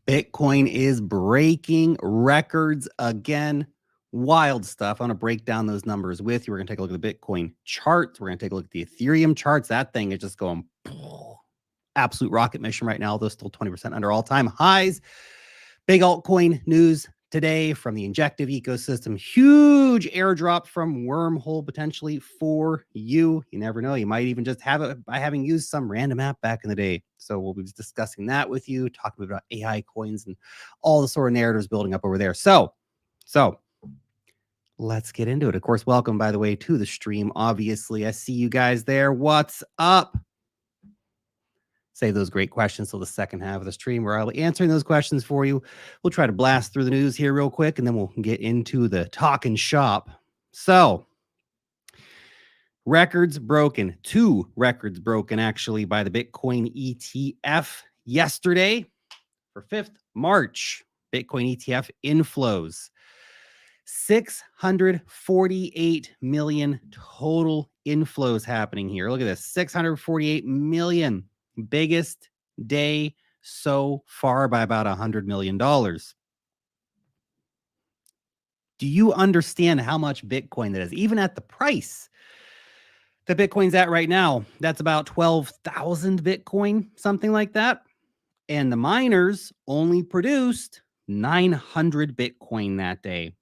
Bitcoin is breaking records again. Wild stuff. I'm going to break down those numbers with you. We're going to take a look at the Bitcoin charts. We're going to take a look at the Ethereum charts. That thing is just going absolute rocket mission right now, though still 20% under all-time highs. Big altcoin news today from the injective ecosystem. Huge airdrop from Wormhole potentially for you. You never know. You might even just have it by having used some random app back in the day. So we'll be discussing that with you, talking about AI coins and all the sort of narratives building up over there. So let's get into it. Of course, welcome, by the way, to the stream. Obviously, I see you guys there. What's up? Save those great questions till the second half of the stream where I'll be answering those questions for you. We'll try to blast through the news here real quick, and then we'll get into the talking shop. So, records broken. 2 records broken, actually, by the Bitcoin ETF yesterday for 5th March. Bitcoin ETF inflows. 648 million total inflows happening here. Look at this. 648 million. Biggest day so far by about $100 million. Do you understand how much Bitcoin that is? Even at the price that Bitcoin's at right now, that's about 12,000 Bitcoin, something like that. And the miners only produced 900 Bitcoin that day.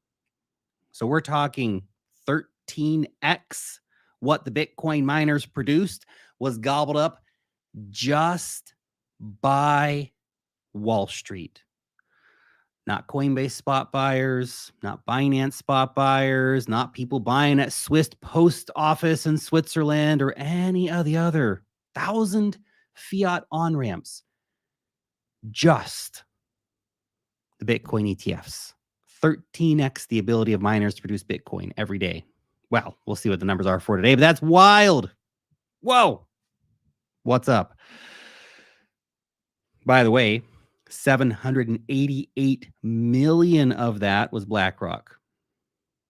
So we're talking 13x what the Bitcoin miners produced was gobbled up just by Wall Street. Not Coinbase spot buyers, not Binance spot buyers, not people buying at Swiss post office in Switzerland or any of the other 1,000 fiat on-ramps. Just the Bitcoin ETFs. 13x the ability of miners to produce Bitcoin every day. Well, we'll see what the numbers are for today, but that's wild. Whoa. What's up? By the way, 788 million of that was Blackrock.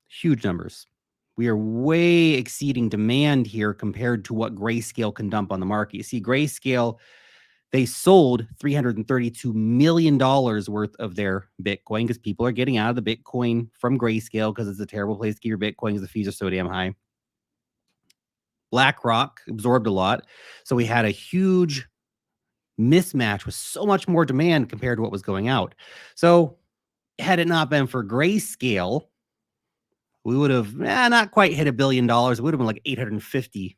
Huge numbers. We are way exceeding demand here compared to what Grayscale can dump on the market. You see, Grayscale, they sold $332 million worth of their Bitcoin because people are getting out of the Bitcoin from Grayscale because it's a terrible place to keep your Bitcoin because the fees are so damn high. BlackRock absorbed a lot. So we had a huge mismatch with so much more demand compared to what was going out. So had it not been for Grayscale, we would have not quite hit $1 billion. It would have been like 850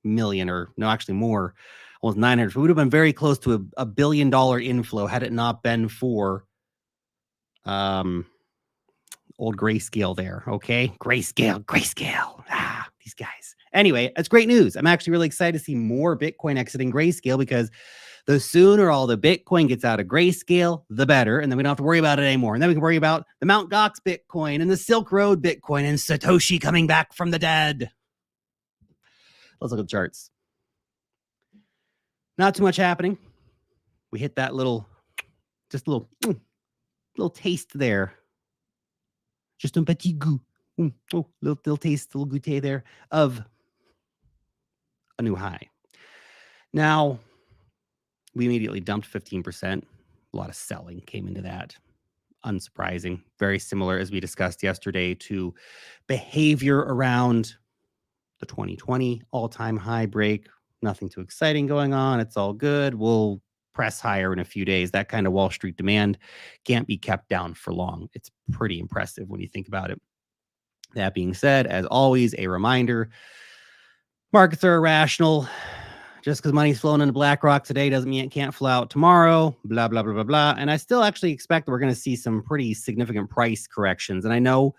million, or no, actually more, almost 900. We would have been very close to a $1 billion inflow had it not been for old Grayscale there. Okay, Grayscale. These guys. Anyway, that's great news. I'm actually really excited to see more Bitcoin exiting Grayscale because the sooner all the Bitcoin gets out of Grayscale, the better. And then we don't have to worry about it anymore. And then we can worry about the Mt. Gox Bitcoin and the Silk Road Bitcoin and Satoshi coming back from the dead. Let's look at the charts. Not too much happening. We hit that little taste there. Just un petit goût. Little taste, little goûter there of a new high. Now, we immediately dumped 15%. A lot of selling came into that. Unsurprising. Very similar, as we discussed yesterday, to behavior around the 2020 all-time high break. Nothing too exciting going on. It's all good. We'll press higher in a few days. That kind of Wall Street demand can't be kept down for long. It's pretty impressive when you think about it. That being said, as always, a reminder, markets are irrational. Just because money's flowing into BlackRock today doesn't mean it can't flow out tomorrow, blah, blah, blah, blah, blah. And I still actually expect that we're going to see some pretty significant price corrections. And I know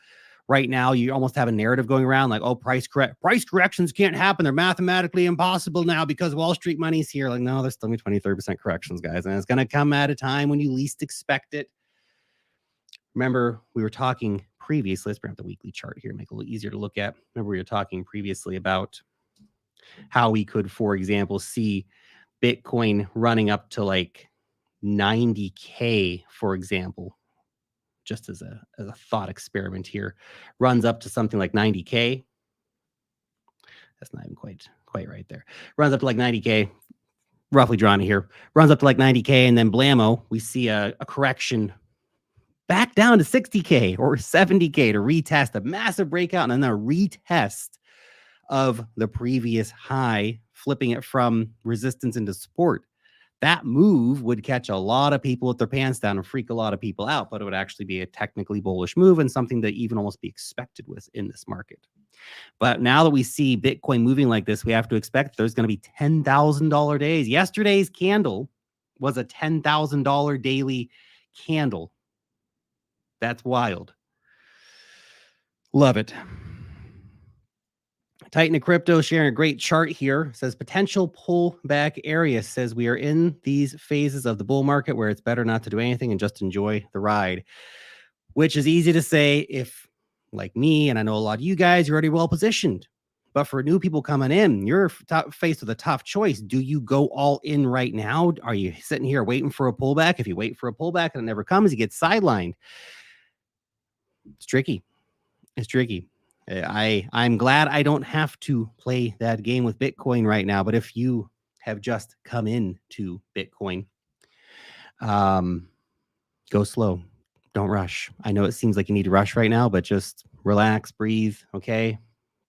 right now you almost have a narrative going around like, oh, price corrections can't happen. They're mathematically impossible now because Wall Street money's here. Like, no, there's still 20, 30% corrections, guys. And it's going to come at a time when you least expect it. Remember, we were talking previously, let's bring up the weekly chart here, make it a little easier to look at. Remember, we were talking previously about how we could, for example, see Bitcoin running up to like 90K, for example, just as a thought experiment here, runs up to something like 90K. That's not even quite right there. Runs up to like 90K. roughly drawn here, runs up to like 90K, and then blammo, we see a correction back down to 60K or 70K to retest a massive breakout and then a retest of the previous high, flipping it from resistance into support. That move would catch a lot of people with their pants down and freak a lot of people out, but it would actually be a technically bullish move and something that even almost be expected with in this market. But now that we see Bitcoin moving like this, we have to expect there's going to be $10,000 days. Yesterday's candle was a $10,000 daily candle. That's wild. Love it. Titan of Crypto sharing a great chart here. Says potential pullback area. Says we are in these phases of the bull market where it's better not to do anything and just enjoy the ride, which is easy to say if, like me, and I know a lot of you guys, you're already well positioned. But for new people coming in, you're faced with a tough choice. Do you go all in right now? Are you sitting here waiting for a pullback? If you wait for a pullback and it never comes, you get sidelined. It's tricky. It's tricky. I'm glad I don't have to play that game with Bitcoin right now. But if you have just come into Bitcoin, go slow. Don't rush. I know it seems like you need to rush right now, but just relax, breathe. Okay.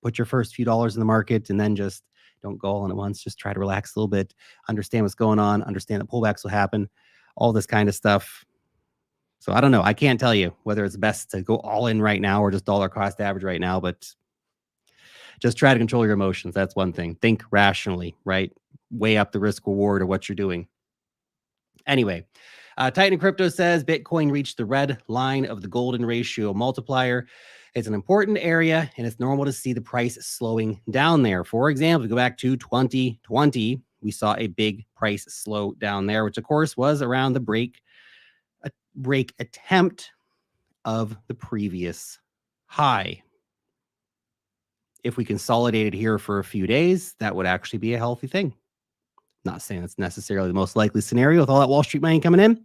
Put your first few dollars in the market and then just don't go all in at once. Just try to relax a little bit, understand what's going on, understand that pullbacks will happen, all this kind of stuff. So I don't know. I can't tell you whether it's best to go all in right now or just dollar cost average right now, but just try to control your emotions. That's one thing. Think rationally, right? Weigh up the risk reward of what you're doing. Anyway, Titan Crypto says Bitcoin reached the red line of the golden ratio multiplier. It's an important area, and it's normal to see the price slowing down there. For example, go back to 2020, we saw a big price slow down there, which of course was around the break attempt of the previous high. If we consolidated here for a few days, that would actually be a healthy thing. Not saying that's necessarily the most likely scenario with all that Wall Street money coming in,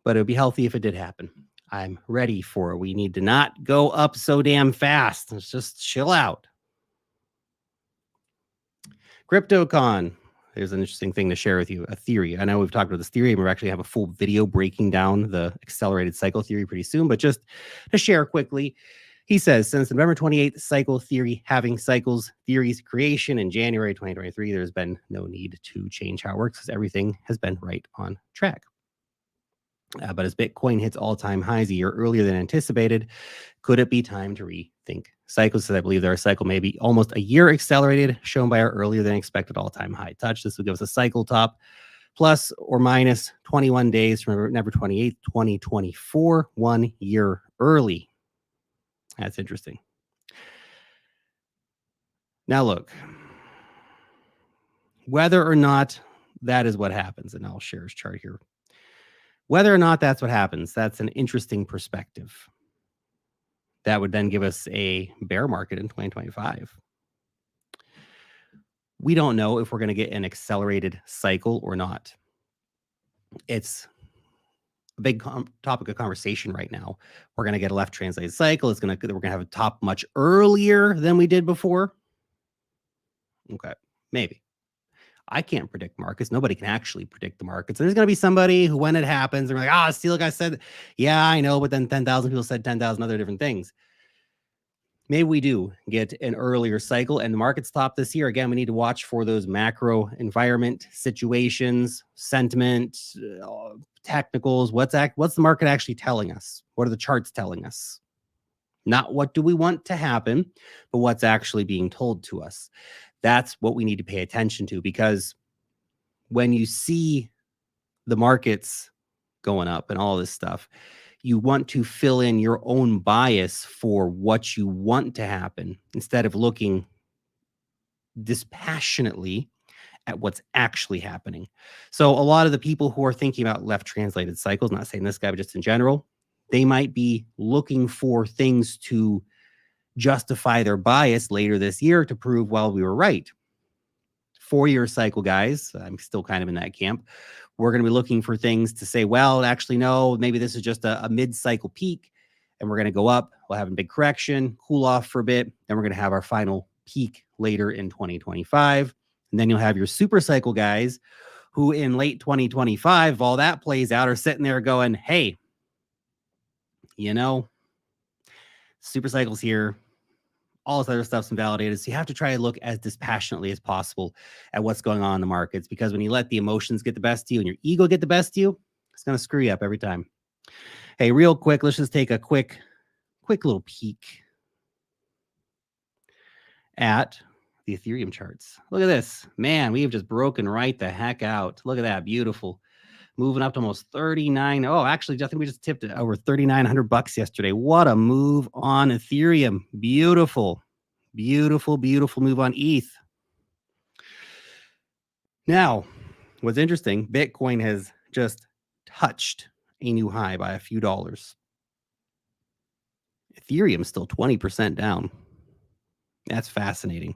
but it would be healthy if it did happen. I'm ready for it. We need to not go up so damn fast. Let's just chill out. CryptoCon. There's an interesting thing to share with you, a theory. I know we've talked about this theory, and we're actually have a full video breaking down the accelerated cycle theory pretty soon, but just to share quickly, he says, since November 28th cycle theory, having cycles theories creation in January 2023, there's been no need to change how it works because everything has been right on track. But as Bitcoin hits all-time highs a year earlier than anticipated, could it be time to rethink cycles? So I believe their cycle may be almost a year accelerated, shown by our earlier than expected all-time high touch. This will give us a cycle top plus or minus 21 days from November 28th, 2024, 1 year early. That's interesting. Now look, whether or not that is what happens, and I'll share his chart here. Whether or not that's what happens, that's an interesting perspective. That would then give us a bear market in 2025. We don't know if we're going to get an accelerated cycle or not. It's a big topic of conversation right now. We're going to get a left translated cycle. We're going to have a top much earlier than we did before. Okay, maybe. I can't predict markets. Nobody can actually predict the markets. There's going to be somebody who, when it happens, they're like, see, look, I said, yeah, I know, but then 10,000 people said 10,000 other different things. Maybe we do get an earlier cycle and the market's top this year. Again, we need to watch for those macro environment situations, sentiment, technicals. What's the market actually telling us? What are the charts telling us? Not what do we want to happen, but what's actually being told to us. That's what we need to pay attention to, because when you see the markets going up and all this stuff, you want to fill in your own bias for what you want to happen instead of looking dispassionately at what's actually happening. So a lot of the people who are thinking about left translated cycles, not saying this guy, but just in general, they might be looking for things to justify their bias later this year to prove, well, we were right. 4-year cycle, guys, I'm still kind of in that camp. We're going to be looking for things to say, well, actually, no, maybe this is just a mid-cycle peak, and we're going to go up. We'll have a big correction, cool off for a bit, then we're going to have our final peak later in 2025. And then you'll have your super cycle guys who in late 2025, all that plays out, are sitting there going, hey, super cycles here, all this other stuff's invalidated. So you have to try to look as dispassionately as possible at what's going on in the markets, because when you let the emotions get the best of you and your ego get the best of you, it's going to screw you up every time. Hey, real quick, let's just take a quick little peek at the Ethereum charts. Look at this. Man, we have just broken right the heck out. Look at that. Beautiful. Moving up to almost 39. Oh, actually, I think we just tipped it over $3,900 yesterday. What a move on Ethereum. Beautiful, beautiful, beautiful move on ETH. Now, what's interesting, Bitcoin has just touched a new high by a few dollars. Ethereum is still 20% down. That's fascinating.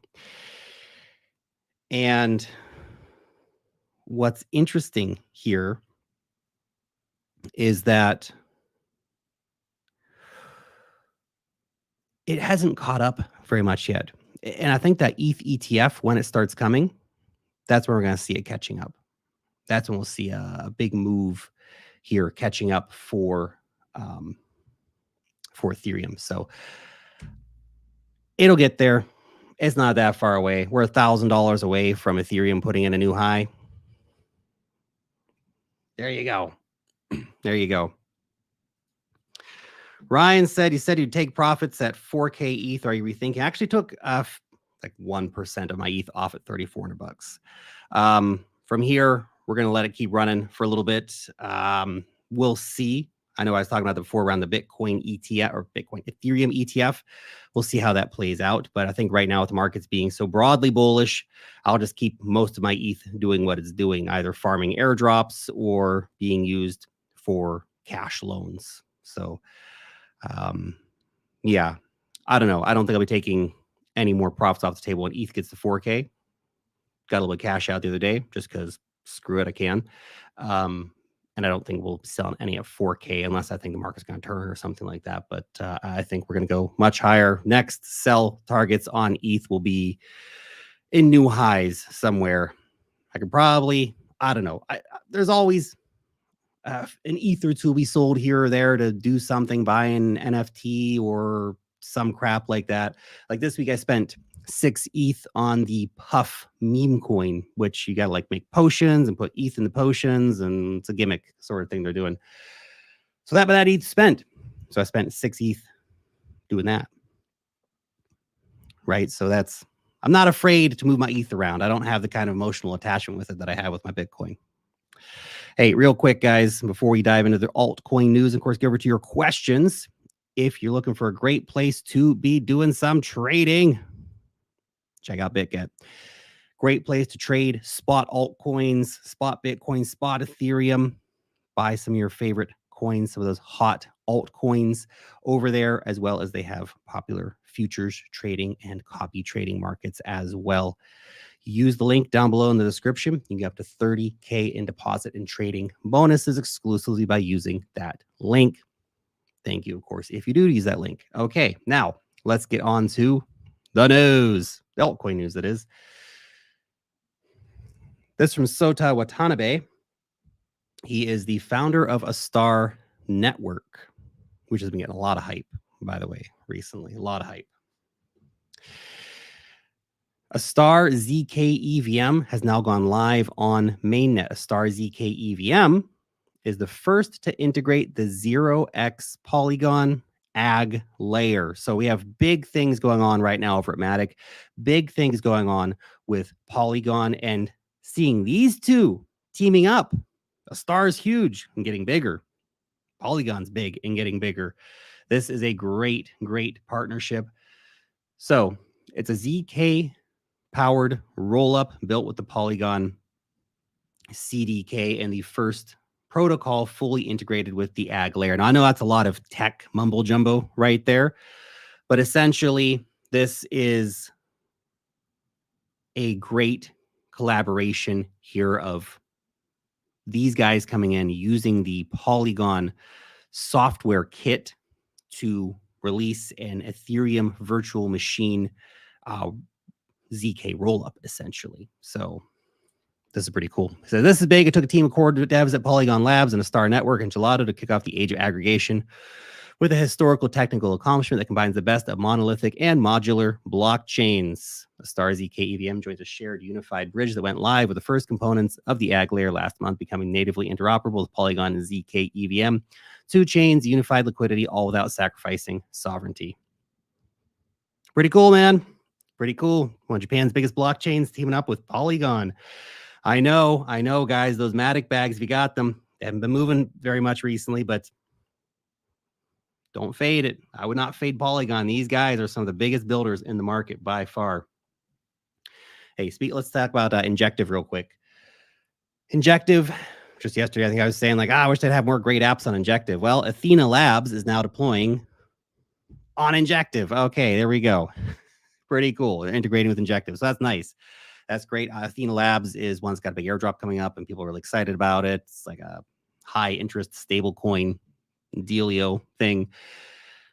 And what's interesting here is that it hasn't caught up very much yet. And I think that ETH ETF, when it starts coming, that's when we're going to see it catching up. That's when we'll see a big move here catching up for Ethereum. So it'll get there. It's not that far away. We're $1,000 away from Ethereum putting in a new high. There you go. There you go. Ryan said, he said he'd take profits at 4K ETH. Are you rethinking? I actually took like 1% of my ETH off at $3,400. From here, we're going to let it keep running for a little bit. We'll see. I know I was talking about that before around the Bitcoin ETF or Bitcoin Ethereum ETF. We'll see how that plays out. But I think right now with the markets being so broadly bullish, I'll just keep most of my ETH doing what it's doing, either farming airdrops or being used for cash loans. So, yeah, I don't know. I don't think I'll be taking any more profits off the table when ETH gets to 4K. Got a little bit of cash out the other day just because screw it, I can. And I don't think we'll sell any at 4K unless I think the market's going to turn or something like that. But I think we're going to go much higher. Next sell targets on ETH will be in new highs somewhere. I could probably, I don't know. There's always an ETH or two we sold here or there to do something, buy an NFT or some crap like that. Like this week, I spent 6 ETH on the Puff meme coin, which you got to like make potions and put ETH in the potions, and it's a gimmick sort of thing they're doing. So that ETH spent. So I spent 6 ETH doing that. Right. So I'm not afraid to move my ETH around. I don't have the kind of emotional attachment with it that I have with my Bitcoin. Hey, real quick, guys, before we dive into the altcoin news, of course, get over to your questions. If you're looking for a great place to be doing some trading, check out BitGet. Great place to trade spot altcoins, spot Bitcoin, spot Ethereum. Buy some of your favorite coins, some of those hot altcoins over there, as well as they have popular futures trading and copy trading markets as well. Use the link down below in the description. You can get up to 30K in deposit and trading bonuses exclusively by using that link. Thank you, of course, if you do use that link. Okay, now let's get on to the news, the altcoin news, that is. This from Sota Watanabe. He is the founder of A Star Network, which has been getting a lot of hype, by the way, recently. A lot of hype. A Star ZK EVM has now gone live on mainnet. A Star ZK EVM is the first to integrate the 0x Polygon AG layer. So we have big things going on right now over at Matic. Big things going on with Polygon, and seeing these two teaming up. A Star is huge and getting bigger. Polygon's big and getting bigger. This is a great, great partnership. So it's a ZK powered rollup built with the Polygon CDK and the first protocol fully integrated with the AG layer. Now, I know that's a lot of tech mumbo jumbo right there, but essentially this is a great collaboration here of these guys coming in using the Polygon software kit to release an Ethereum virtual machine ZK rollup, essentially. So this is pretty cool. So this is big. It took a team of core devs at Polygon Labs and a Star Network and Gelato to kick off the age of aggregation with a historical technical accomplishment that combines the best of monolithic and modular blockchains. The Star ZK EVM joins a shared unified bridge that went live with the first components of the AG layer last month, becoming natively interoperable with Polygon and ZK EVM. Two chains, unified liquidity, all without sacrificing sovereignty. Pretty cool, man. Pretty cool. One of Japan's biggest blockchains teaming up with Polygon. I know, guys. Those Matic bags, if you got them, they haven't been moving very much recently, but don't fade it. I would not fade Polygon. These guys are some of the biggest builders in the market by far. Hey, let's talk about Injective real quick. Injective, just yesterday, I think I was saying like, I wish they'd have more great apps on Injective. Well, Athena Labs is now deploying on Injective. Okay, there we go. Pretty cool. They're integrating with Injective. So that's nice. That's great. Athena Labs is one that's got a big airdrop coming up and people are really excited about it. It's like a high interest stable coin dealio thing.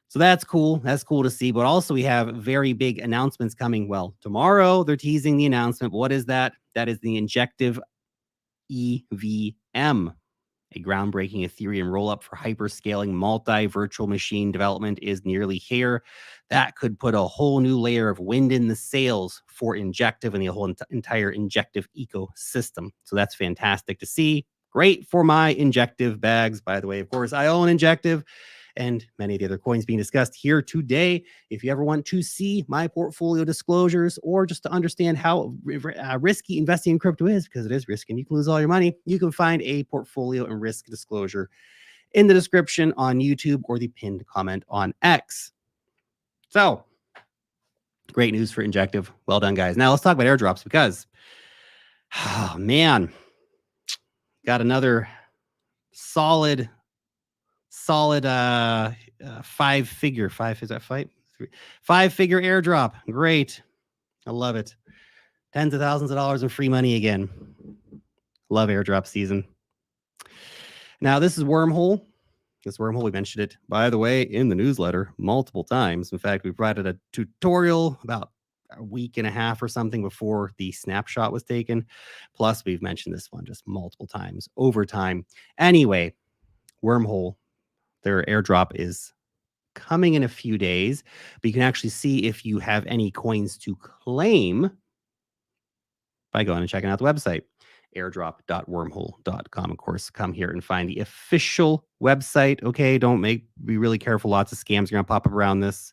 So that's cool. That's cool to see. But also we have very big announcements coming. Well, tomorrow they're teasing the announcement. But what is that? That is the Injective EVM, a groundbreaking Ethereum rollup for hyperscaling multi-virtual machine development is nearly here. That could put a whole new layer of wind in the sails for Injective and the whole entire Injective ecosystem. So that's fantastic to see. Great for my Injective bags. By the way, of course, I own Injective and many of the other coins being discussed here today. If you ever want to see my portfolio disclosures or just to understand how risky investing in crypto is, because it is risky and you can lose all your money, you can find a portfolio and risk disclosure in the description on YouTube or the pinned comment on X. So, great news for Injective. Well done, guys. Now let's talk about airdrops because, oh man, got another solid five-figure airdrop. Great. I love it. Tens of thousands of dollars in free money again. Love airdrop season. Now, this is Wormhole. This Wormhole, we mentioned it, by the way, in the newsletter multiple times. In fact, we provided a tutorial about a week and a half or something before the snapshot was taken. Plus, we've mentioned this one just multiple times over time. Anyway, Wormhole, their airdrop is coming in a few days, but you can actually see if you have any coins to claim by going and checking out the website, airdrop.wormhole.com. Of course, come here and find the official website. Okay, be really careful. Lots of scams are going to pop up around this.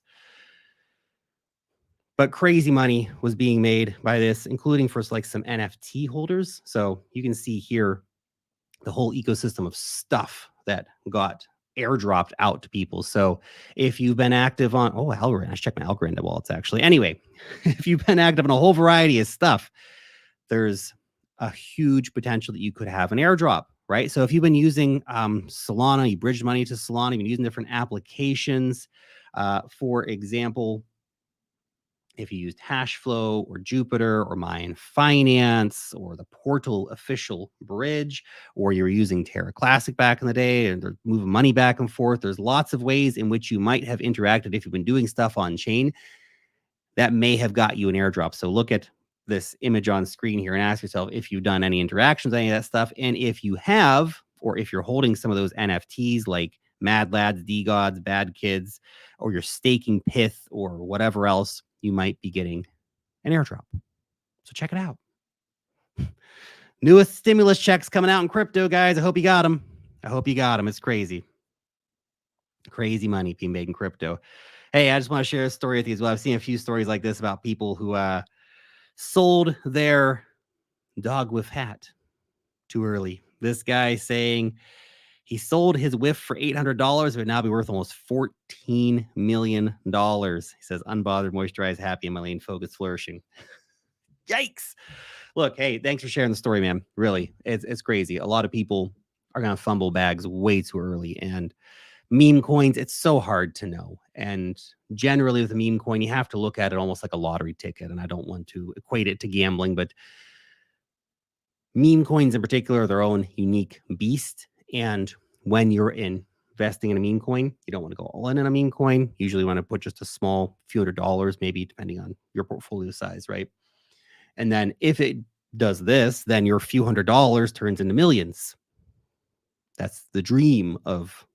But crazy money was being made by this, including for like some NFT holders. So you can see here the whole ecosystem of stuff that got airdropped out to people. So if you've been active on, Algorand, I should check my Algorand wallets actually. Anyway, if you've been active on a whole variety of stuff, there's a huge potential that you could have an airdrop, right? So if you've been using Solana, you bridged money to Solana, you've been using different applications. For example, if you used Hashflow or Jupiter or Mayan Finance or the Portal official bridge, or you're using Terra Classic back in the day and they're moving money back and forth, there's lots of ways in which you might have interacted if you've been doing stuff on chain that may have got you an airdrop. So look at this image on screen here and ask yourself if you've done any interactions, any of that stuff. And if you have, or if you're holding some of those NFTs like Mad Lads, D-Gods, Bad Kids, or you're staking Pith or whatever else, you might be getting an airdrop. So check it out. Newest stimulus checks coming out in crypto, guys. I hope you got them. It's crazy. Crazy money being made in crypto. Hey, I just want to share a story with you as well. I've seen a few stories like this about people who sold their dog whiff hat too early. This guy saying he sold his whiff for $800. It would now be worth almost $14 million. He says, unbothered, moisturized, happy, and my lane focus flourishing. Yikes. Look, hey, thanks for sharing the story, man. Really, it's crazy. A lot of people are going to fumble bags way too early. And meme coins, it's so hard to know. And generally with a meme coin, you have to look at it almost like a lottery ticket. And I don't want to equate it to gambling, but meme coins in particular are their own unique beast. And when you're investing in a meme coin, you don't want to go all in on a meme coin. Usually want to put just a small few $100s, maybe depending on your portfolio size, right? And then if it does this, then your few $100s turns into millions. That's the dream of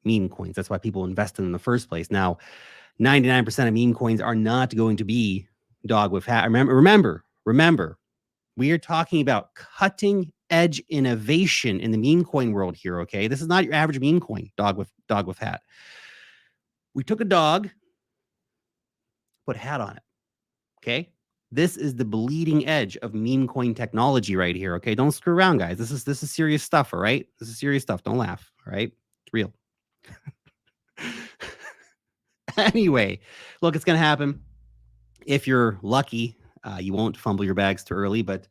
meme coins. That's why people invest in the first place. Now, 99% of meme coins are not going to be dog with hat. Remember, we are talking about cutting edge innovation in the meme coin world here. Okay, this is not your average meme coin dog with hat. We took a dog, put a hat on it. Okay, this is the bleeding edge of meme coin technology right here. Okay, don't screw around, guys. This is serious stuff. All right, this is serious stuff. Don't laugh. All right, it's real. Anyway, look, it's gonna happen. If you're lucky, you won't fumble your bags too early, but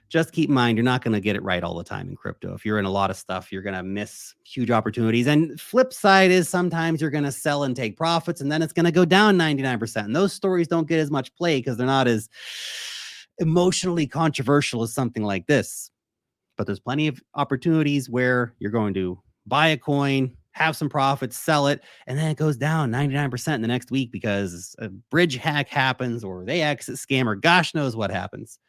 just keep in mind, you're not going to get it right all the time in crypto. If you're in a lot of stuff, you're going to miss huge opportunities. And flip side is sometimes you're going to sell and take profits, and then it's going to go down 99%. And those stories don't get as much play because they're not as emotionally controversial as something like this. But there's plenty of opportunities where you're going to buy a coin, have some profits, sell it, and then it goes down 99% in the next week because a bridge hack happens or they exit scam or gosh knows what happens.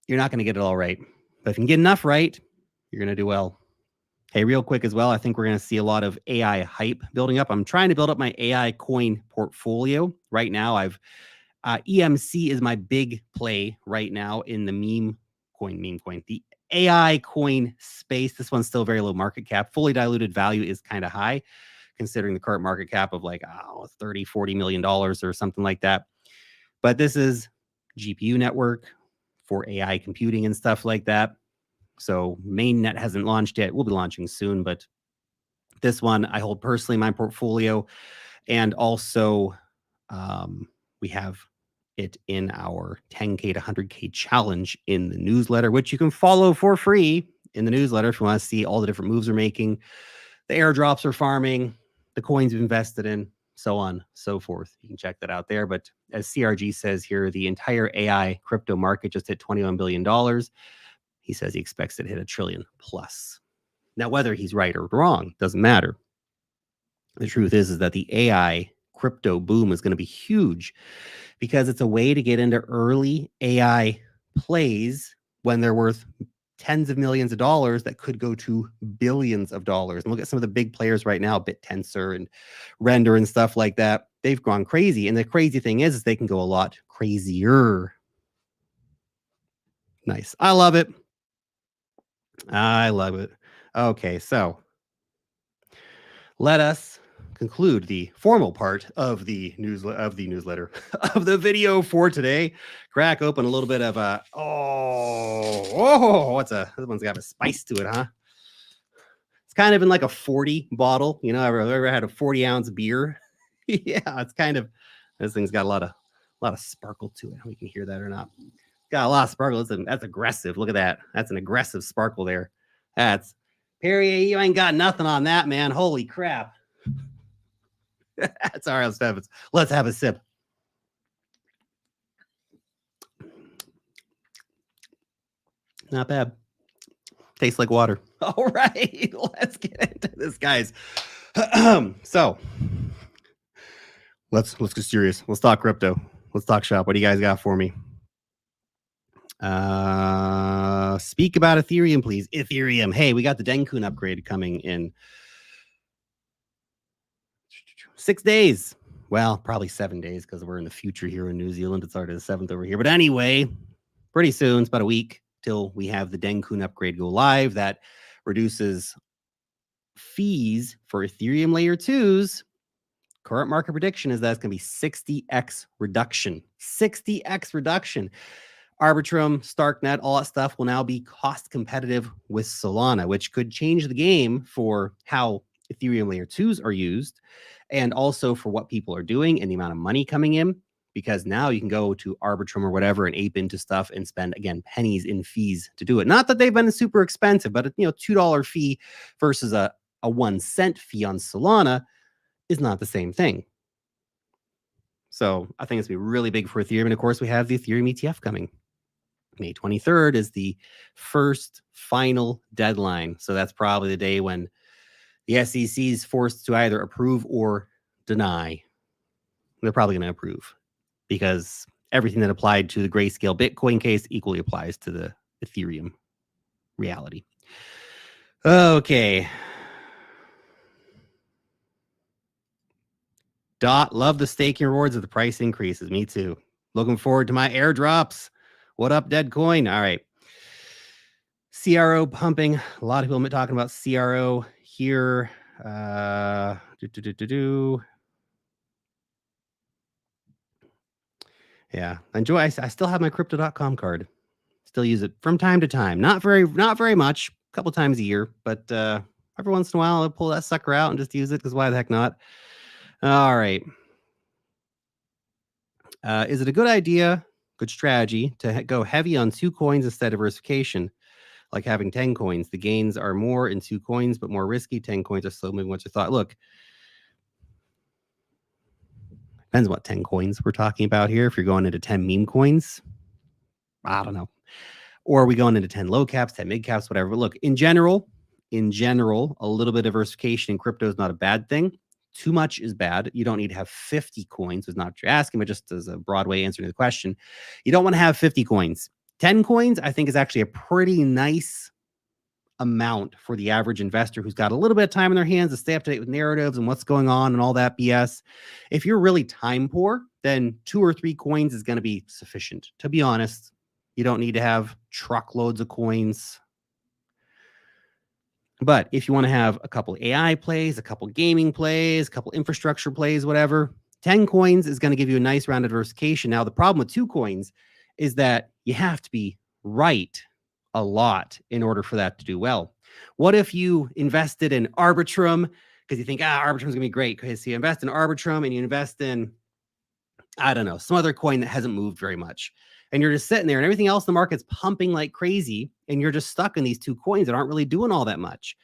You're not going to get it all right. But if you can get enough right, you're going to do well. Hey, real quick as well, I think we're going to see a lot of AI hype building up. I'm trying to build up my AI coin portfolio. Right now, EMC is my big play right now in the meme coin. The AI coin space, this one's still very low market cap. Fully diluted value is kind of high, considering the current market cap of like $30, $40 million or something like that. But this is GPU network for AI computing and stuff like that. So mainnet hasn't launched yet. We'll be launching soon, but this one I hold personally in my portfolio. And also we have it in our 10K to 100K challenge in the newsletter, which you can follow for free in the newsletter if you want to see all the different moves we're making, the airdrops we're farming, the coins we've invested in, so on, so forth. You can check that out there. But as CRG says here, the entire AI crypto market just hit $21 billion. He says he expects it to hit $1 trillion plus. Now, whether he's right or wrong doesn't matter. The truth is that the AI crypto boom is going to be huge because it's a way to get into early AI plays when they're worth tens of millions of dollars that could go to billions of dollars. And look at some of the big players right now, BitTensor and Render and stuff like that. They've gone crazy. And the crazy thing is they can go a lot crazier. Nice. I love it. I love it. Okay, so let us conclude the formal part of the newsletter of the video for today. Crack open a little bit of a this one's got a spice to it, huh? It's kind of in like a 40 bottle. You know, ever had a 40-ounce beer? Yeah, it's kind of, this thing's got a lot of sparkle to it. We can hear that or not. Got a lot of sparkle. That's aggressive. Look at that. That's an aggressive sparkle there. That's Perrier. You ain't got nothing on that, man. Holy crap. That's all right. Let's have a sip. Not bad. Tastes like water. All right, let's get into this, guys. So let's get serious. Let's talk crypto. Let's talk shop. What do you guys got for me? Speak about Ethereum, please. Ethereum. Hey, we got the Denkun upgrade coming in 6 days. Well, probably 7 days because we're in the future here in New Zealand. It's already the 7th over here. But anyway, pretty soon, it's about a week till we have the Denkun upgrade go live. That reduces fees for Ethereum layer 2s. Current market prediction is that it's going to be 60x reduction. 60x reduction. Arbitrum, Starknet, all that stuff will now be cost competitive with Solana, which could change the game for how Ethereum layer 2s are used and also for what people are doing and the amount of money coming in, because now you can go to Arbitrum or whatever and ape into stuff and spend, again, pennies in fees to do it. Not that they've been super expensive, but a $2 fee versus a 1 cent fee on Solana is not the same thing. So I think it's going to be really big for Ethereum. And of course, we have the Ethereum ETF coming. May 23rd is the first final deadline. So that's probably the day when the SEC is forced to either approve or deny. They're probably going to approve because everything that applied to the Grayscale Bitcoin case equally applies to the Ethereum reality. Okay. Dot, love the staking rewards of the price increases. Me too. Looking forward to my airdrops. What up, dead coin? All right. CRO pumping. A lot of people have been talking about CRO here. Yeah. Enjoy. I still have my crypto.com card. Still use it from time to time. Not very much, a couple times a year, but every once in a while I'll pull that sucker out and just use it because why the heck not? All right. Is it a good idea, good strategy to go heavy on 2 coins instead of diversification, like having 10 coins? The gains are more in 2 coins, but more risky. 10 coins are slow moving. What's your thought? Look, depends what 10 coins we're talking about here. If you're going into 10 meme coins, I don't know. Or are we going into 10 low caps, 10 mid caps, whatever. But look, in general, a little bit of diversification in crypto is not a bad thing. Too much is bad. You don't need to have 50 coins, is not what you're asking, but just as a broad way answering the question, you don't want to have 50 coins. 10 coins, I think, is actually a pretty nice amount for the average investor who's got a little bit of time in their hands to stay up to date with narratives and what's going on and all that BS. If you're really time poor, then 2 or 3 coins is going to be sufficient. To be honest, you don't need to have truckloads of coins. But if you want to have a couple AI plays, a couple gaming plays, a couple infrastructure plays, whatever, 10 coins is going to give you a nice round of diversification. Now, the problem with 2 coins is that you have to be right a lot in order for that to do well. What if you invested in Arbitrum because you think, Arbitrum's going to be great? Because you invest in Arbitrum and you invest in, I don't know, some other coin that hasn't moved very much. And you're just sitting there and everything else in the market's pumping like crazy. And you're just stuck in these 2 coins that aren't really doing all that much.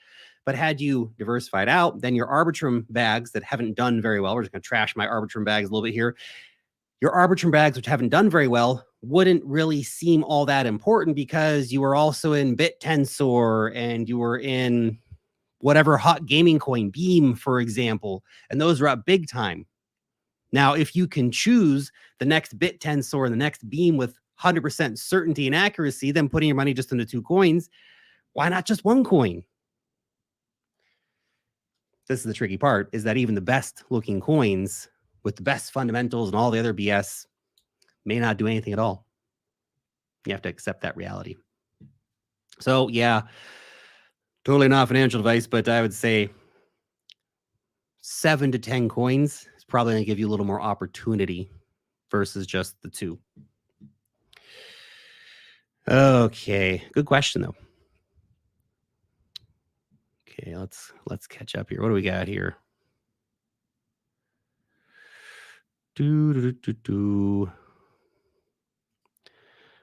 But had you diversified out, then your Arbitrum bags that haven't done very well, we're just going to trash my Arbitrum bags a little bit here. Your Arbitrum bags, which haven't done very well, wouldn't really seem all that important because you were also in BitTensor and you were in whatever hot gaming coin, Beam, for example. And those are up big time. Now, if you can choose the next BitTensor and the next Beam with 100% certainty and accuracy, then putting your money just into 2 coins, why not just 1 coin? This is the tricky part, is that even the best looking coins with the best fundamentals and all the other BS may not do anything at all. You have to accept that reality. So yeah, totally not financial advice, but I would say 7 to 10 coins is probably going to give you a little more opportunity versus just the 2. Okay, good question though. Okay, let's catch up here. What do we got here?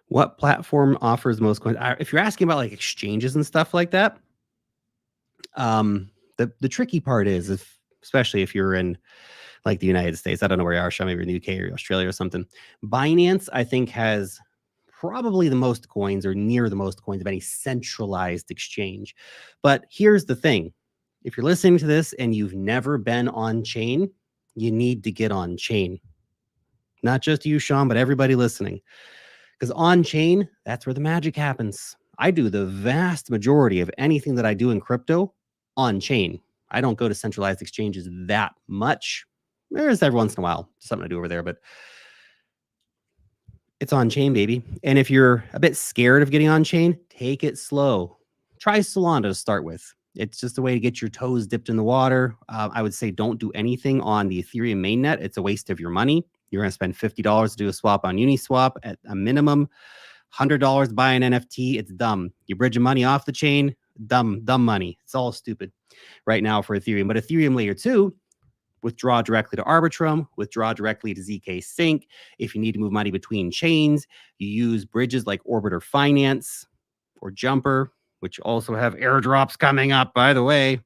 What platform offers most coins? If you're asking about like exchanges and stuff like that, the tricky part is especially if you're in like the United States, I don't know where you are, maybe in the UK or Australia or something. BINANCE, I think, has probably the most coins or near the most coins of any centralized exchange. But here's the thing. If you're listening to this and you've never been on chain, you need to get on chain. Not just you, Sean, but everybody listening. Because on chain, that's where the magic happens. I do the vast majority of anything that I do in crypto on chain. I don't go to centralized exchanges that much. There's every once in a while something to do over there, but it's on chain, baby. And if you're a bit scared of getting on chain, take it slow. Try Solana to start with. It's just a way to get your toes dipped in the water. I would say don't do anything on the Ethereum mainnet. It's a waste of your money. You're going to spend $50 to do a swap on Uniswap at a minimum. $100 to buy an NFT. It's dumb. You're bridging money off the chain. Dumb money. It's all stupid right now for Ethereum. But Ethereum layer 2, withdraw directly to Arbitrum, withdraw directly to ZK Sync. If you need to move money between chains, you use bridges like Orbiter Finance or Jumper, which also have airdrops coming up, by the way.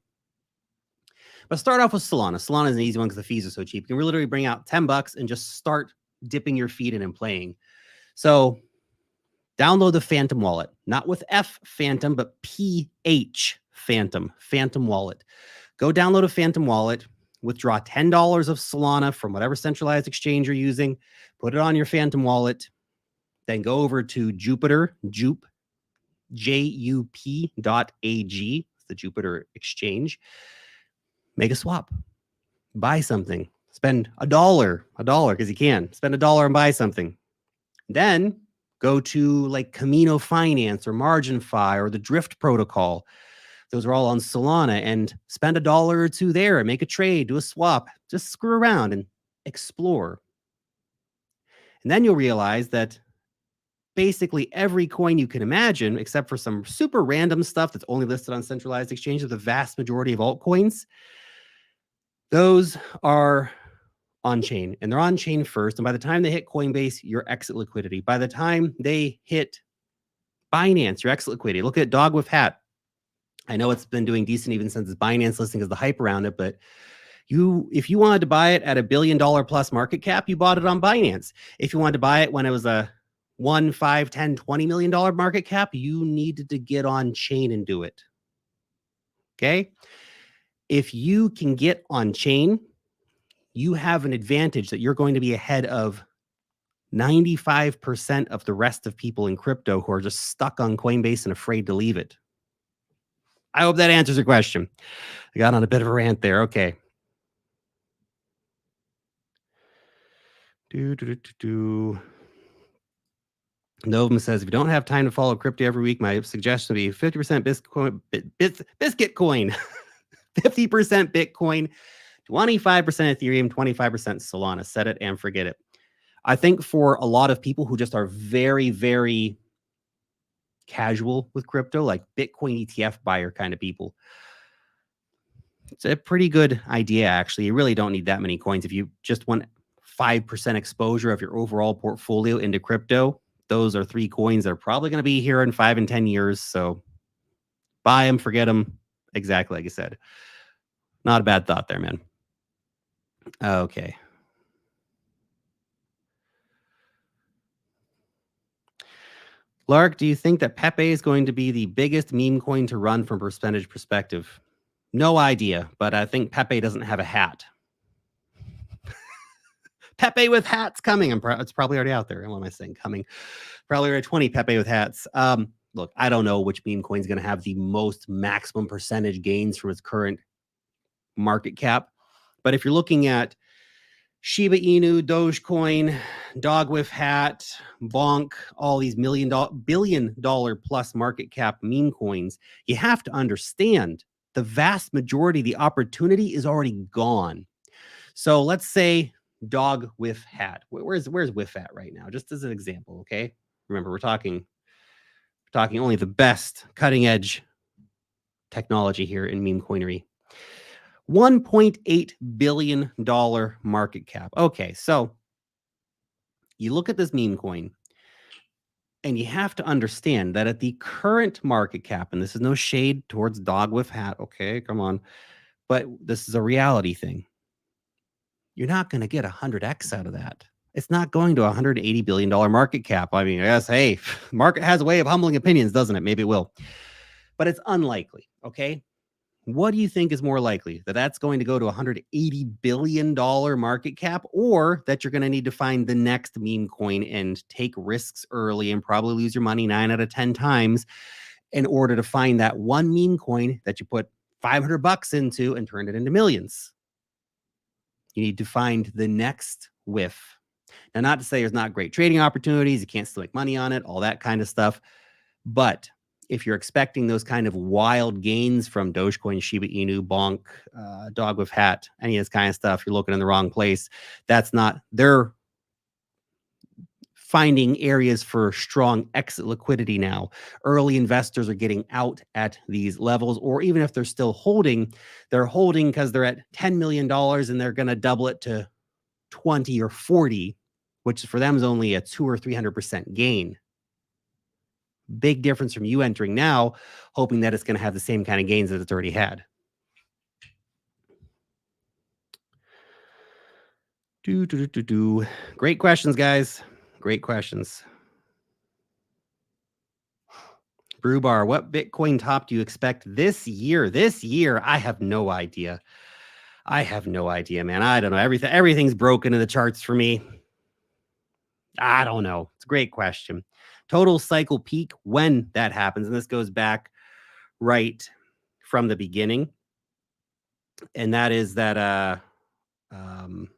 But start off with Solana. Solana is an easy one because the fees are so cheap. You can literally bring out $10 and just start dipping your feet in and playing. So download the Phantom wallet, not with F Phantom, but PH Phantom Wallet. Go download a Phantom wallet. withdraw $10 of Solana from whatever centralized exchange you're using, put it on your Phantom wallet, then go over to Jupiter, JUP.AG, the Jupiter exchange, make a swap, buy something, spend a dollar, because you can spend $1 and buy something. Then go to like Camino Finance or MarginFi or the Drift protocol. Those are all on Solana, and spend $1 or $2 there and make a trade, do a swap, just screw around and explore. And then you'll realize that basically every coin you can imagine, except for some super random stuff that's only listed on centralized exchanges, the vast majority of altcoins, those are on chain, and they're on chain first. And by the time they hit Coinbase, your exit liquidity. By the time they hit Binance, your exit liquidity. Look at Dog with Hat. I know it's been doing decent even since its Binance listing, is the hype around it, but if you wanted to buy it at $1 billion plus market cap, you bought it on Binance. If you wanted to buy it when it was a $1, $5, $10, $20 million market cap, you needed to get on chain and do it. Okay? If you can get on chain, you have an advantage that you're going to be ahead of 95% of the rest of people in crypto who are just stuck on Coinbase and afraid to leave it. I hope that answers your question. I got on a bit of a rant there. Okay. Novum says, if you don't have time to follow crypto every week, my suggestion would be 50% biscuit coin, 50% Bitcoin, 25% Ethereum, 25% Solana. Set it and forget it. I think for a lot of people who just are very, very casual with crypto, like Bitcoin ETF buyer kind of people, it's a pretty good idea, actually. You really don't need that many coins. If you just want 5% exposure of your overall portfolio into crypto, those are 3 coins that are probably going to be here in 5 and 10 years. So buy them, forget them. Exactly like I said. Not a bad thought there, man. Okay. Lark, do you think that Pepe is going to be the biggest meme coin to run from a percentage perspective? No idea, but I think Pepe doesn't have a hat. Pepe with hats coming. It's probably already out there. What am I saying? Coming. Probably already 20 Pepe with hats. Look, I don't know which meme coin is going to have the most maximum percentage gains from its current market cap. But if you're looking at Shiba Inu, Dogecoin, Dog with Hat, Bonk, all these billion dollar plus market cap meme coins, you have to understand the vast majority of the opportunity is already gone. So let's say Dog with Hat. Where's with Hat right now? Just as an example, okay? Remember, we're talking only the best cutting edge technology here in meme coinery. $1.8 billion market cap. Okay, so you look at this meme coin and you have to understand that at the current market cap, and this is no shade towards Dog with Hat, okay, come on, but this is a reality thing. You're not going to get 100x out of that. It's not going to a $180 billion market cap. I mean, I guess, hey, market has a way of humbling opinions, doesn't it? Maybe it will. But it's unlikely, okay? What do you think is more likely? That that's going to go to a $180 billion market cap, or that you're going to need to find the next meme coin and take risks early and probably lose your money 9 out of 10 times in order to find that one meme coin that you put $500 into and turn it into millions? You need to find the next whiff. Now, not to say there's not great trading opportunities, you can't still make money on it, all that kind of stuff. But if you're expecting those kind of wild gains from Dogecoin, Shiba Inu, Bonk, Dog with Hat, any of this kind of stuff, you're looking in the wrong place. That's not, they're finding areas for strong exit liquidity now. Early investors are getting out at these levels, or even if they're still holding, they're holding because they're at $10 million and they're going to double it to 20 or 40, which for them is only a 200 or 300% gain. Big difference from you entering now, hoping that it's going to have the same kind of gains that it's already had. Great questions, guys. Great questions. Brew Bar, what Bitcoin top do you expect this year? This year, I have no idea. I have no idea, man. I don't know. Everything's broken in the charts for me. I don't know. It's a great question. Total cycle peak, when that happens, and this goes back right from the beginning, and that is that um,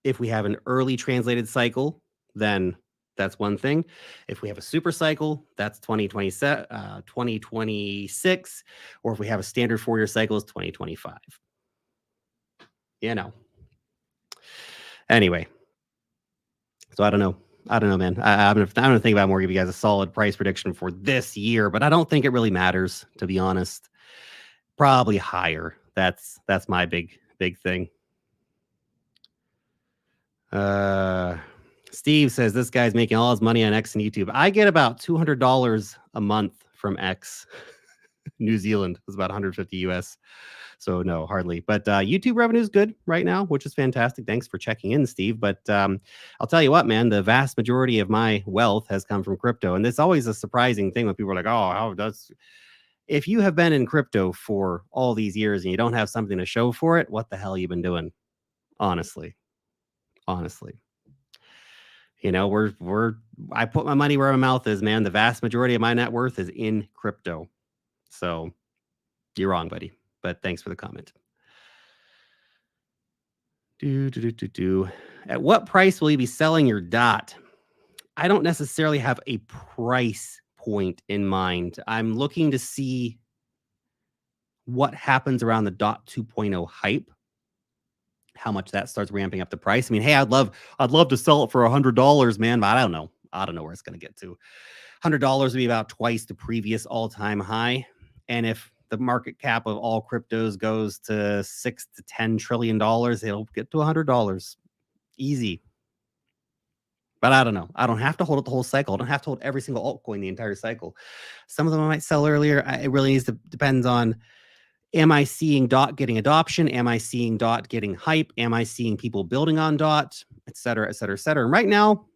if we have an early translated cycle, then that's one thing. If we have a super cycle, that's 2026, or if we have a standard 4-year cycle, it's 2025. You know. Anyway, so I don't know. I don't know, man. I'm gonna think about more, give you guys a solid price prediction for this year, but I don't think it really matters, to be honest. Probably higher. That's my big thing. Uh Steve says this guy's making all his money on X and YouTube. I get about $200 a month from X. New Zealand is about 150 US. So no, hardly. But YouTube revenue is good right now, which is fantastic. Thanks for checking in, Steve. But I'll tell you what, man, the vast majority of my wealth has come from crypto. And it's always a surprising thing when people are like, oh, how does if you have been in crypto for all these years and you don't have something to show for it, what the hell you been doing? Honestly. Honestly. You know, I put my money where my mouth is, man. The vast majority of my net worth is in crypto. So you're wrong, buddy. But thanks for the comment. At what price will you be selling your dot? I don't necessarily have a price point in mind. I'm looking to see what happens around the dot 2.0 hype, how much that starts ramping up the price. I mean, hey, I'd love to sell it for $100, man, but I don't know. I don't know where it's going to get to. $100 would be about twice the previous all-time high. And if the market cap of all cryptos goes to $6 to $10 trillion, it'll get to $100. Easy. But I don't know. I don't have to hold it the whole cycle. I don't have to hold every single altcoin the entire cycle. Some of them I might sell earlier. It really needs to depends on, am I seeing DOT getting adoption? Am I seeing DOT getting hype? Am I seeing people building on DOT, et cetera, et cetera, et cetera? And right now,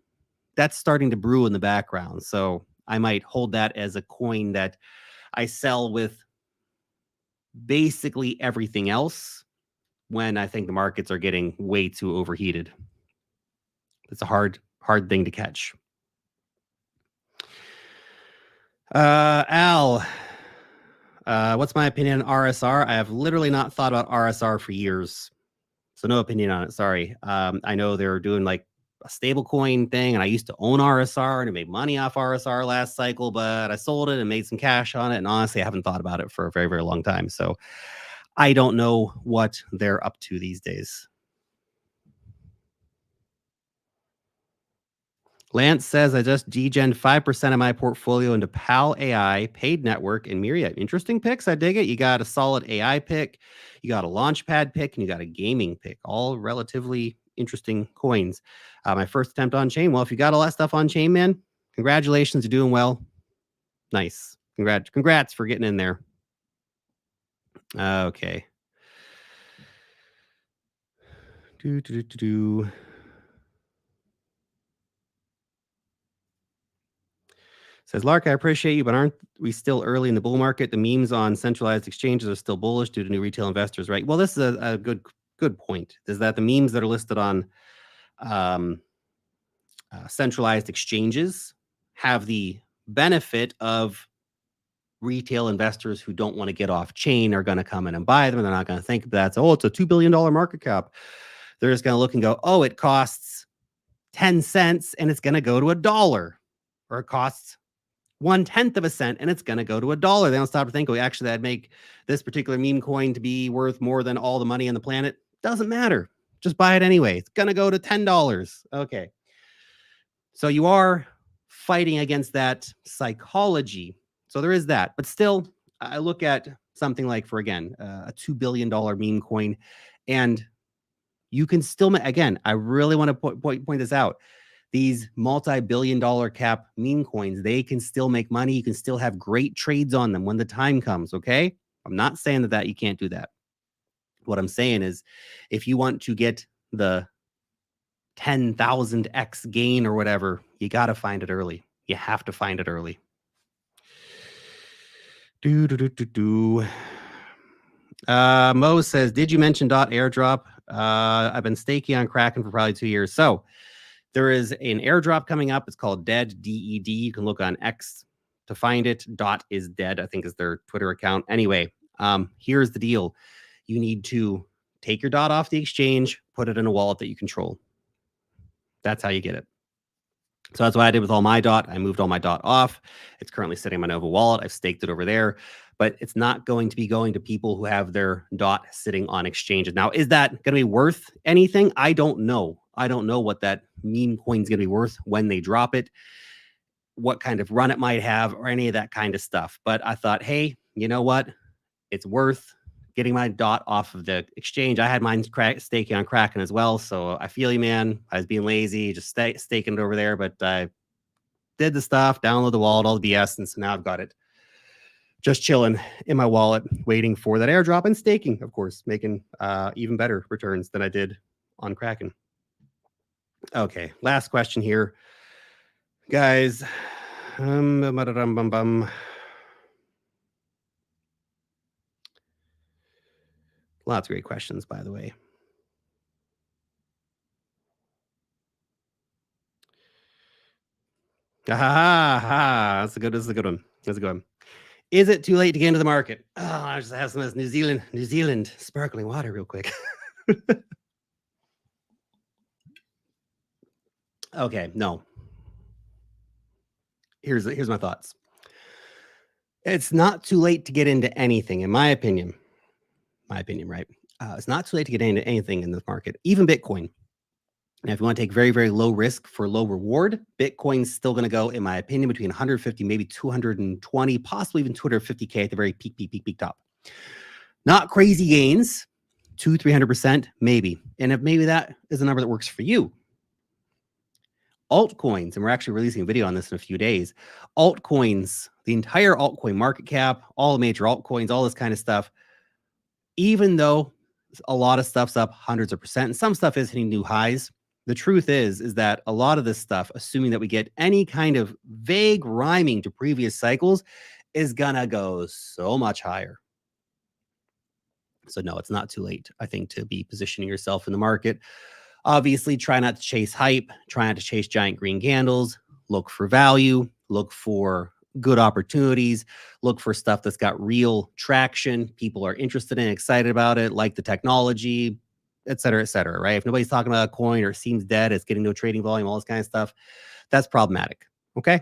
that's starting to brew in the background. So I might hold that as a coin that I sell with basically everything else when I think the markets are getting way too overheated. It's a hard thing to catch. Al, what's my opinion on RSR? I have literally not thought about RSR for years, so no opinion on it. Sorry. I know they're doing like a stable coin thing, and I used to own RSR and I made money off RSR last cycle, but I sold it and made some cash on it. And honestly, I haven't thought about it for a very, very long time. So I don't know what they're up to these days. Lance says, I just degen 5% of my portfolio into Pal AI, Paid Network, and Myriad. Interesting picks. I dig it. You got a solid AI pick, you got a Launchpad pick, and you got a gaming pick. All relatively interesting coins. My first attempt on chain. Well, if you got all that stuff on chain, man, congratulations. You're doing well. Nice. Congrats for getting in there. Okay. Says Lark, I appreciate you, but aren't we still early in the bull market? The memes on centralized exchanges are still bullish due to new retail investors, right? Well, this is a good point. Is that the memes that are listed on centralized exchanges have the benefit of retail investors who don't want to get off chain are going to come in and buy them. And they're not going to think that's, oh, it's a $2 billion market cap. They're just going to look and go, oh, it costs 10 cents and it's going to go to $1, or it costs 1/10 of a cent and it's going to go to $1. They don't stop to think, oh, actually, that'd make this particular meme coin to be worth more than all the money on the planet. Doesn't matter. Just buy it anyway. It's going to go to $10. Okay. So you are fighting against that psychology. So there is that. But still, I look at something like, for again, a $2 billion meme coin, and you can still, again, I really want to point this out. These multi-billion-dollar cap meme coins, they can still make money. You can still have great trades on them when the time comes, okay? I'm not saying that you can't do that. What I'm saying is, if you want to get the 10,000x gain or whatever, you got to find it early. You have to find it early. Mo says, did you mention airdrop? I've been staking on Kraken for probably 2 years. So there is an airdrop coming up. It's called Dead, DED. You can look on X to find it. Dot is dead, I think is their Twitter account. Anyway, here's the deal. You need to take your dot off the exchange, put it in a wallet that you control. That's how you get it. So that's what I did with all my dot. I moved all my dot off. It's currently sitting in my Nova wallet. I've staked it over there, but it's not going to be going to people who have their dot sitting on exchanges. Now, is that going to be worth anything? I don't know. I don't know what that meme coin is going to be worth when they drop it, what kind of run it might have, or any of that kind of stuff. But I thought, hey, you know what? It's worth getting my dot off of the exchange. I had mine staking on Kraken as well. So I feel you, man. I was being lazy, just staking it over there, but I did the stuff, download the wallet, all the BS. And so now I've got it just chilling in my wallet, waiting for that airdrop and staking, of course, making even better returns than I did on Kraken. Okay, last question here, guys. Lots of great questions, by the way. That's a good one. That's a good one. Is it too late to get into the market? Oh, I just have some of this New Zealand sparkling water real quick. Okay, no. Here's my thoughts. It's not too late to get into anything, in my opinion. My opinion, right? It's not too late to get into anything in this market, even Bitcoin. And if you want to take very, very low risk for low reward, Bitcoin's still going to go, in my opinion, between 150, maybe 220, possibly even 250K at the very peak top. Not crazy gains, 200-300%, maybe. And if maybe that is a number that works for you. Altcoins, and we're actually releasing a video on this in a few days. Altcoins, the entire altcoin market cap, all the major altcoins, all this kind of stuff, even though a lot of stuff's up hundreds of percent and some stuff is hitting new highs, the truth is that a lot of this stuff, assuming that we get any kind of vague rhyming to previous cycles, is gonna go so much higher. So no, it's not too late, I think, to be positioning yourself in the market. Obviously, try not to chase hype, try not to chase giant green candles, look for value, look for good opportunities, look for stuff that's got real traction, people are interested in, excited about it, like the technology, et cetera, right? If nobody's talking about a coin or it seems dead, it's getting no trading volume, all this kind of stuff, that's problematic, okay?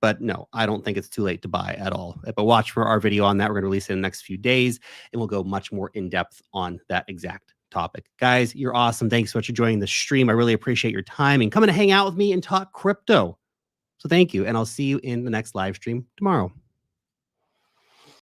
But no, I don't think it's too late to buy at all. But watch for our video on that. We're going to release it in the next few days, and we'll go much more in depth on that exact topic. Guys, you're awesome. Thanks so much for joining the stream. I really appreciate your time and coming to hang out with me and talk crypto. So thank you, and I'll see you in the next live stream tomorrow.